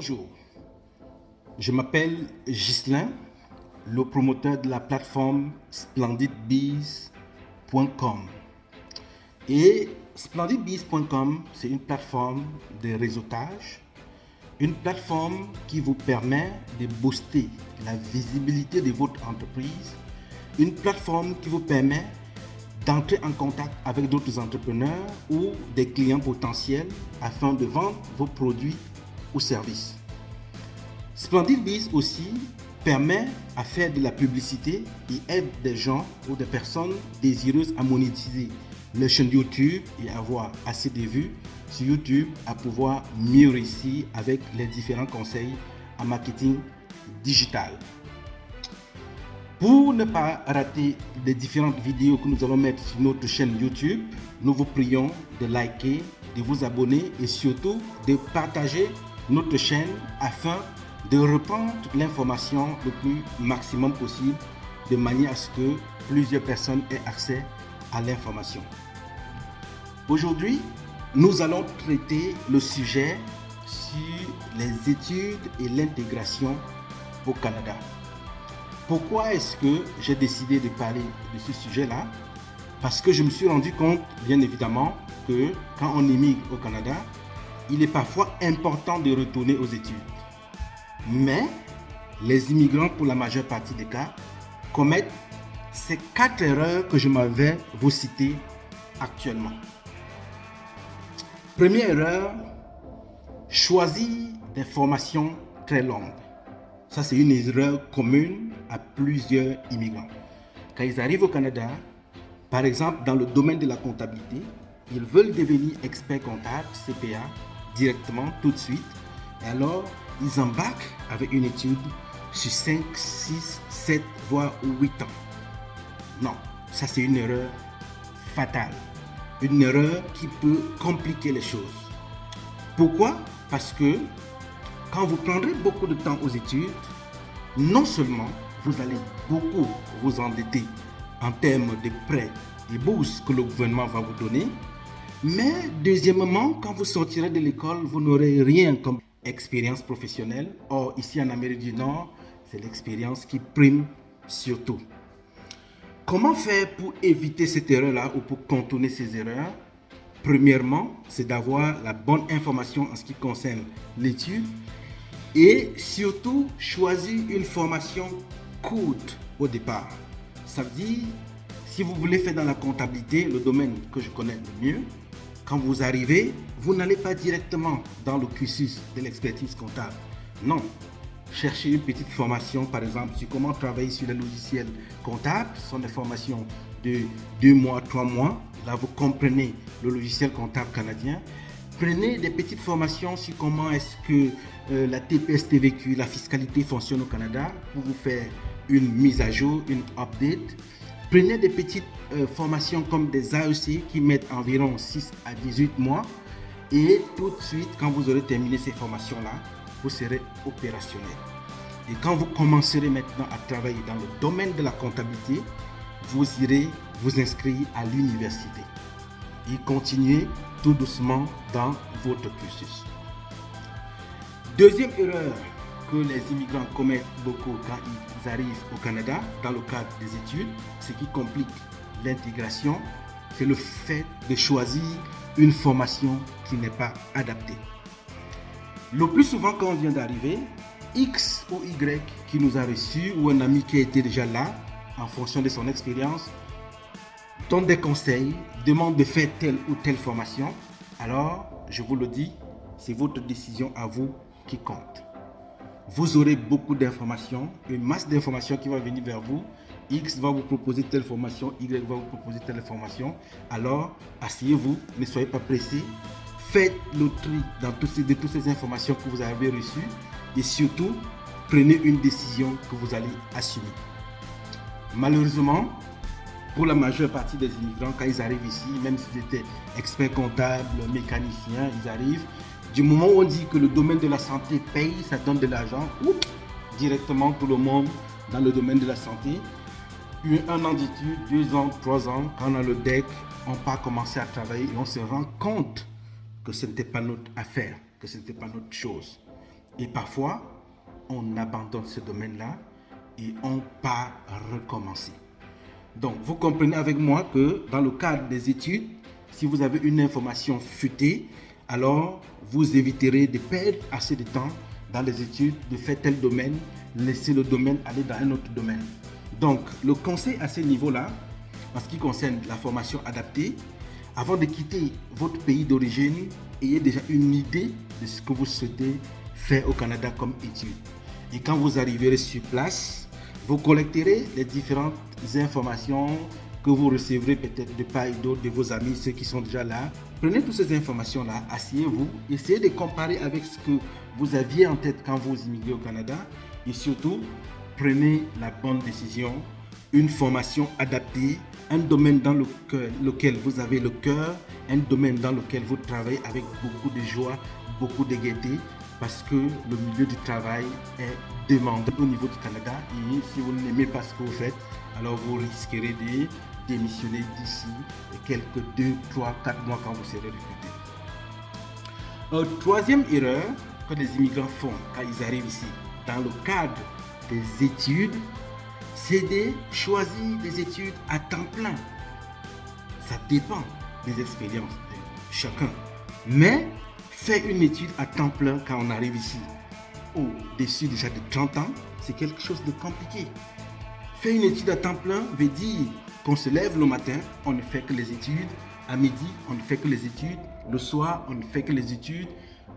Bonjour, je m'appelle Ghislain, le promoteur de la plateforme splendidbees.com. Et splendidbees.com, c'est une plateforme de réseautage, une plateforme qui vous permet de booster la visibilité de votre entreprise, une plateforme qui vous permet d'entrer en contact avec d'autres entrepreneurs ou des clients potentiels afin de vendre vos produits ou services. SplendidBees aussi permet à faire de la publicité et aide des gens ou des personnes désireuses à monétiser leur chaîne YouTube et avoir assez de vues sur YouTube à pouvoir mieux réussir avec les différents conseils en marketing digital. Pour ne pas rater les différentes vidéos que nous allons mettre sur notre chaîne YouTube, nous vous prions de liker, de vous abonner et surtout de partager notre chaîne afin de reprendre l'information le plus maximum possible de manière à ce que plusieurs personnes aient accès à l'information. Aujourd'hui, nous allons traiter le sujet sur les études et l'intégration au Canada. Pourquoi est-ce que j'ai décidé de parler de ce sujet-là? Parce que je me suis rendu compte, bien évidemment, que quand on émigre au Canada, il est parfois important de retourner aux études. Mais les immigrants, pour la majeure partie des cas, commettent ces 4 erreurs que je m'en vais vous citer actuellement. Première erreur, choisir des formations très longues. Ça, c'est une erreur commune à plusieurs immigrants. Quand ils arrivent au Canada, par exemple dans le domaine de la comptabilité, ils veulent devenir experts comptables, CPA, directement, tout de suite. Et alors, ils embarquent avec une étude sur 5, 6, 7, voire 8 ans. Non, ça c'est une erreur fatale. Une erreur qui peut compliquer les choses. Pourquoi? Parce que quand vous prendrez beaucoup de temps aux études, non seulement vous allez beaucoup vous endetter en termes de prêts et bourses que le gouvernement va vous donner, mais deuxièmement, quand vous sortirez de l'école, vous n'aurez rien comme expérience professionnelle. Or, ici en Amérique du Nord, c'est l'expérience qui prime surtout. Comment faire pour éviter cette erreur-là ou pour contourner ces erreurs? Premièrement, c'est d'avoir la bonne information en ce qui concerne l'étude et surtout choisir une formation courte au départ. Ça veut dire, si vous voulez faire dans la comptabilité, le domaine que je connais le mieux, quand vous arrivez, vous n'allez pas directement dans le cursus de l'expertise comptable. Non. Cherchez une petite formation, par exemple, sur comment travailler sur les logiciels comptables. Ce sont des formations de 2 mois, 3 mois. Là, vous comprenez le logiciel comptable canadien. Prenez des petites formations sur comment est-ce que la TPS-TVQ, la fiscalité fonctionne au Canada pour vous faire une mise à jour, une update. Prenez des petites formations comme des AEC qui mettent environ 6 à 18 mois. Et tout de suite, quand vous aurez terminé ces formations-là, vous serez opérationnel. Et quand vous commencerez maintenant à travailler dans le domaine de la comptabilité, vous irez vous inscrire à l'université et continuer tout doucement dans votre cursus. Deuxième erreur que les immigrants commettent beaucoup quand ils arrivent au Canada dans le cadre des études, ce qui complique l'intégration, c'est le fait de choisir une formation qui n'est pas adaptée. Le plus souvent quand on vient d'arriver, X ou Y qui nous a reçus ou un ami qui a été déjà là, en fonction de son expérience, donne des conseils, demande de faire telle ou telle formation. Alors, je vous le dis, c'est votre décision à vous qui compte. Vous aurez beaucoup d'informations, une masse d'informations qui va venir vers vous. X va vous proposer telle formation, Y va vous proposer telle formation. Alors, asseyez-vous, ne soyez pas pressés. Faites le tri dans toutes ces informations que vous avez reçues et surtout, prenez une décision que vous allez assumer. Malheureusement, pour la majeure partie des immigrants, quand ils arrivent ici, même s'ils étaient experts comptables, mécaniciens, ils arrivent. Du moment où on dit que le domaine de la santé paye, ça donne de l'argent, directement tout le monde dans le domaine de la santé. 1 an d'études, 2 ans, 3 ans, quand on a le DEC, on part commencer à travailler et on se rend compte que ce n'était pas notre affaire, que ce n'était pas notre chose. Et parfois, on abandonne ce domaine-là et on part recommencer. Donc, vous comprenez avec moi que dans le cadre des études, si vous avez une information futée, alors vous éviterez de perdre assez de temps dans les études, de faire tel domaine, laisser le domaine aller dans un autre domaine. Donc, le conseil à ce niveau-là, en ce qui concerne la formation adaptée, avant de quitter votre pays d'origine, ayez déjà une idée de ce que vous souhaitez faire au Canada comme étude. Et quand vous arriverez sur place, vous collecterez les différentes informations que vous recevrez peut-être de part et d'autre de vos amis, ceux qui sont déjà là. Prenez toutes ces informations-là, asseyez-vous, essayez de comparer avec ce que vous aviez en tête quand vous immigrez au Canada et surtout, prenez la bonne décision, une formation adaptée, un domaine dans lequel vous avez le cœur, un domaine dans lequel vous travaillez avec beaucoup de joie, beaucoup de gaieté, parce que le milieu du travail est demandé au niveau du Canada et si vous n'aimez pas ce que vous faites, alors vous risquerez de démissionner d'ici quelques 2, 3, 4 mois quand vous serez recruté. Troisième erreur que les immigrants font quand ils arrivent ici, dans le cadre des études, c'est de choisir des études à temps plein. Ça dépend des expériences de chacun. Mais faire une étude à temps plein quand on arrive ici, au-dessus déjà de 30 ans, c'est quelque chose de compliqué. Faire une étude à temps plein veut dire qu'on se lève le matin, on ne fait que les études. À midi, on ne fait que les études. Le soir, on ne fait que les études.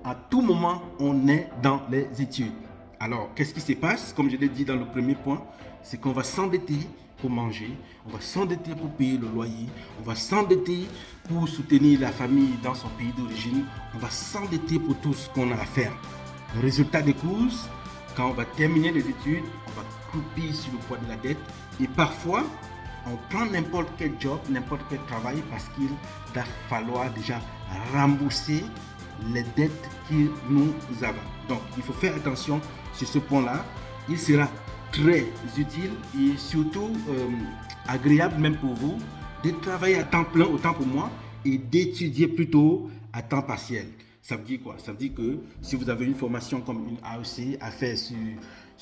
À tout moment, on est dans les études. Alors, qu'est-ce qui se passe? Comme je l'ai dit dans le premier point, c'est qu'on va s'endetter pour manger, on va s'endetter pour payer le loyer, on va s'endetter pour soutenir la famille dans son pays d'origine, on va s'endetter pour tout ce qu'on a à faire. Le résultat des courses, quand on va terminer les études, on va croupir sur le poids de la dette et parfois, on prend n'importe quel job, n'importe quel travail parce qu'il va falloir déjà rembourser les dettes que nous avons. Donc, il faut faire attention sur ce point-là. Il sera très utile et surtout agréable même pour vous de travailler à temps plein, autant pour moi, et d'étudier plutôt à temps partiel. Ça veut dire quoi? Ça veut dire que si vous avez une formation comme une AEC à faire sur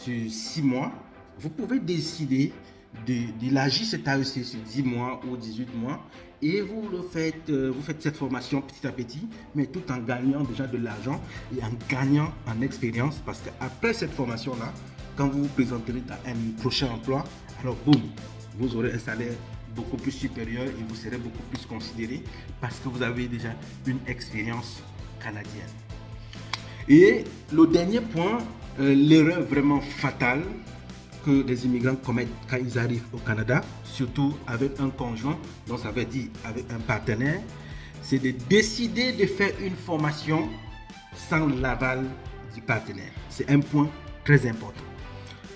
6 mois, vous pouvez décider d'élargir cette AEC sur 10 mois ou 18 mois et vous faites cette formation petit à petit, mais tout en gagnant déjà de l'argent et en gagnant en expérience parce qu'après cette formation-là, quand vous vous présenterez dans un prochain emploi, alors boum, vous aurez un salaire beaucoup plus supérieur et vous serez beaucoup plus considéré parce que vous avez déjà une expérience canadienne. Et le dernier point, l'erreur vraiment fatale que les immigrants commettent quand ils arrivent au Canada, surtout avec un conjoint, donc ça veut dire avec un partenaire, c'est de décider de faire une formation sans l'aval du partenaire. C'est un point très important.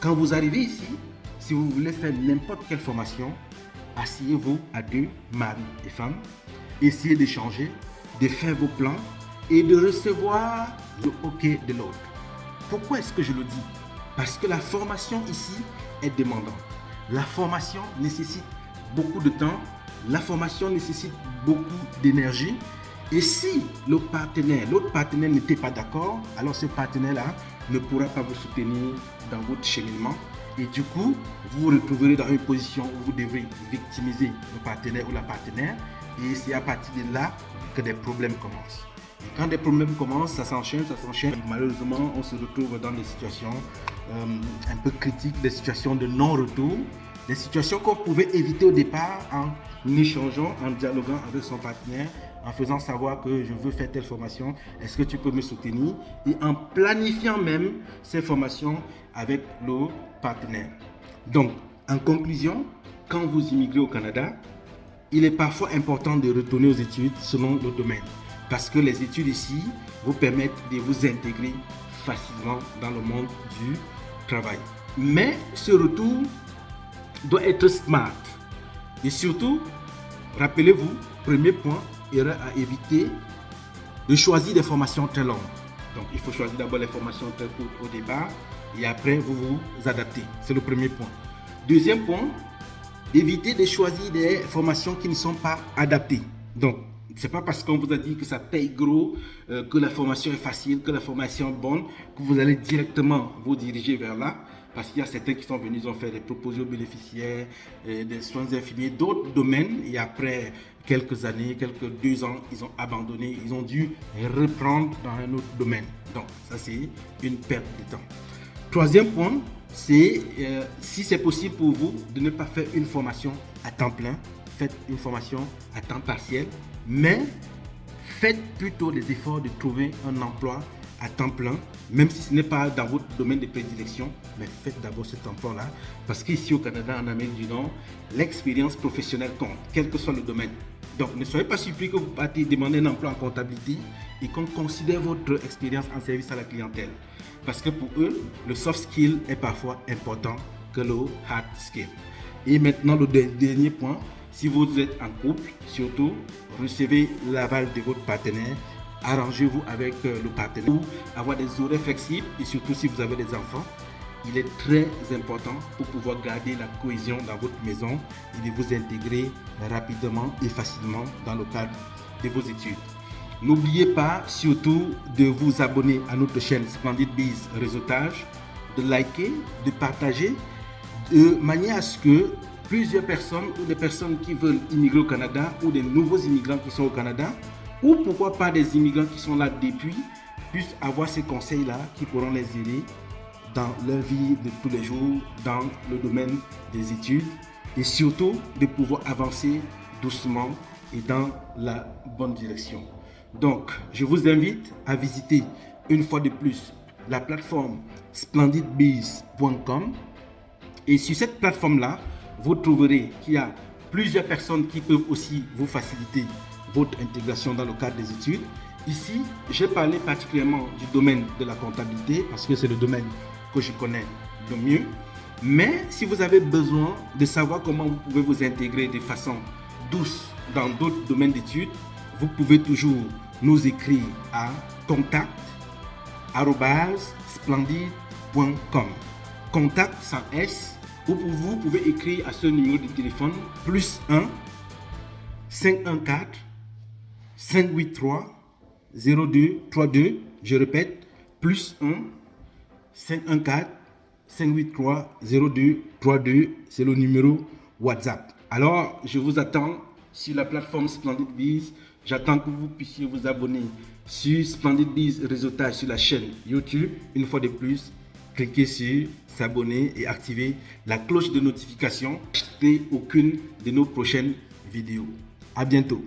Quand vous arrivez ici, si vous voulez faire n'importe quelle formation, asseyez-vous à deux, mari et femme, essayez d'échanger, de faire vos plans et de recevoir le OK de l'autre. Pourquoi est-ce que je le dis? Parce que la formation ici est demandante. La formation nécessite beaucoup de temps, la formation nécessite beaucoup d'énergie. Et si l'autre partenaire n'était pas d'accord, alors ce partenaire-là ne pourra pas vous soutenir dans votre cheminement. Et du coup, vous vous retrouverez dans une position où vous devrez victimiser le partenaire ou la partenaire. Et c'est à partir de là que des problèmes commencent. Et quand des problèmes commencent, ça s'enchaîne. Et malheureusement, on se retrouve dans des situations un peu critiques, des situations de non-retour, des situations qu'on pouvait éviter au départ en échangeant, en dialoguant avec son partenaire, en faisant savoir que je veux faire telle formation, est-ce que tu peux me soutenir? Et en planifiant même ces formations avec le partenaire. Donc, en conclusion, quand vous immigrez au Canada, il est parfois important de retourner aux études selon le domaine. Parce que les études ici vous permettent de vous intégrer facilement dans le monde du travail. Mais ce retour doit être smart. Et surtout, rappelez-vous, premier point, erreur à éviter, de choisir des formations très longues. Donc, il faut choisir d'abord les formations très courtes au départ et après, vous vous adaptez. C'est le premier point. Deuxième point, évitez de choisir des formations qui ne sont pas adaptées. Donc, C'est pas parce qu'on vous a dit que ça paye gros, que la formation est facile, que la formation est bonne, que vous allez directement vous diriger vers là. Parce qu'il y a certains qui sont venus, ils ont fait des propositions aux bénéficiaires, des soins infirmiers, d'autres domaines. Et après quelques années, quelques 2 ans, ils ont abandonné. Ils ont dû reprendre dans un autre domaine. Donc, ça, c'est une perte de temps. Troisième point, c'est si c'est possible pour vous de ne pas faire une formation à temps plein, faites une formation à temps partiel, mais faites plutôt les efforts de trouver un emploi à temps plein, même si ce n'est pas dans votre domaine de prédilection, mais faites d'abord cet emploi-là, parce qu'ici au Canada, en Amérique du Nord, l'expérience professionnelle compte, quel que soit le domaine. Donc ne soyez pas surpris que vous partez demander un emploi en comptabilité et qu'on considère votre expérience en service à la clientèle. Parce que pour eux, le soft skill est parfois important que le hard skill. Et maintenant, le dernier point, si vous êtes en couple, surtout, recevez l'aval de votre partenaire. Arrangez-vous avec le partenaire pour avoir des horaires flexibles et surtout si vous avez des enfants, il est très important pour pouvoir garder la cohésion dans votre maison et de vous intégrer rapidement et facilement dans le cadre de vos études. N'oubliez pas surtout de vous abonner à notre chaîne Splendid Biz Réseautage, de liker, de partager, de manière à ce que plusieurs personnes ou des personnes qui veulent immigrer au Canada ou des nouveaux immigrants qui sont au Canada ou pourquoi pas des immigrants qui sont là depuis puissent avoir ces conseils-là qui pourront les aider dans leur vie de tous les jours, dans le domaine des études et surtout de pouvoir avancer doucement et dans la bonne direction. Donc, je vous invite à visiter une fois de plus la plateforme splendidbiz.com et sur cette plateforme-là, vous trouverez qu'il y a plusieurs personnes qui peuvent aussi vous faciliter votre intégration dans le cadre des études. Ici, j'ai parlé particulièrement du domaine de la comptabilité parce que c'est le domaine que je connais le mieux. Mais si vous avez besoin de savoir comment vous pouvez vous intégrer de façon douce dans d'autres domaines d'études, vous pouvez toujours nous écrire à contact@splendid.com. Contact sans S, ou vous pouvez écrire à ce numéro de téléphone +1 514 583 0232. Je répète, +1 514 583 0232. C'est le numéro WhatsApp. Alors, je vous attends sur la plateforme Splendid Biz. J'attends que vous puissiez vous abonner sur Splendid Biz Réseautage sur la chaîne YouTube. Une fois de plus, cliquez sur s'abonner et activez la cloche de notification pour ne rater aucune de nos prochaines vidéos. À bientôt.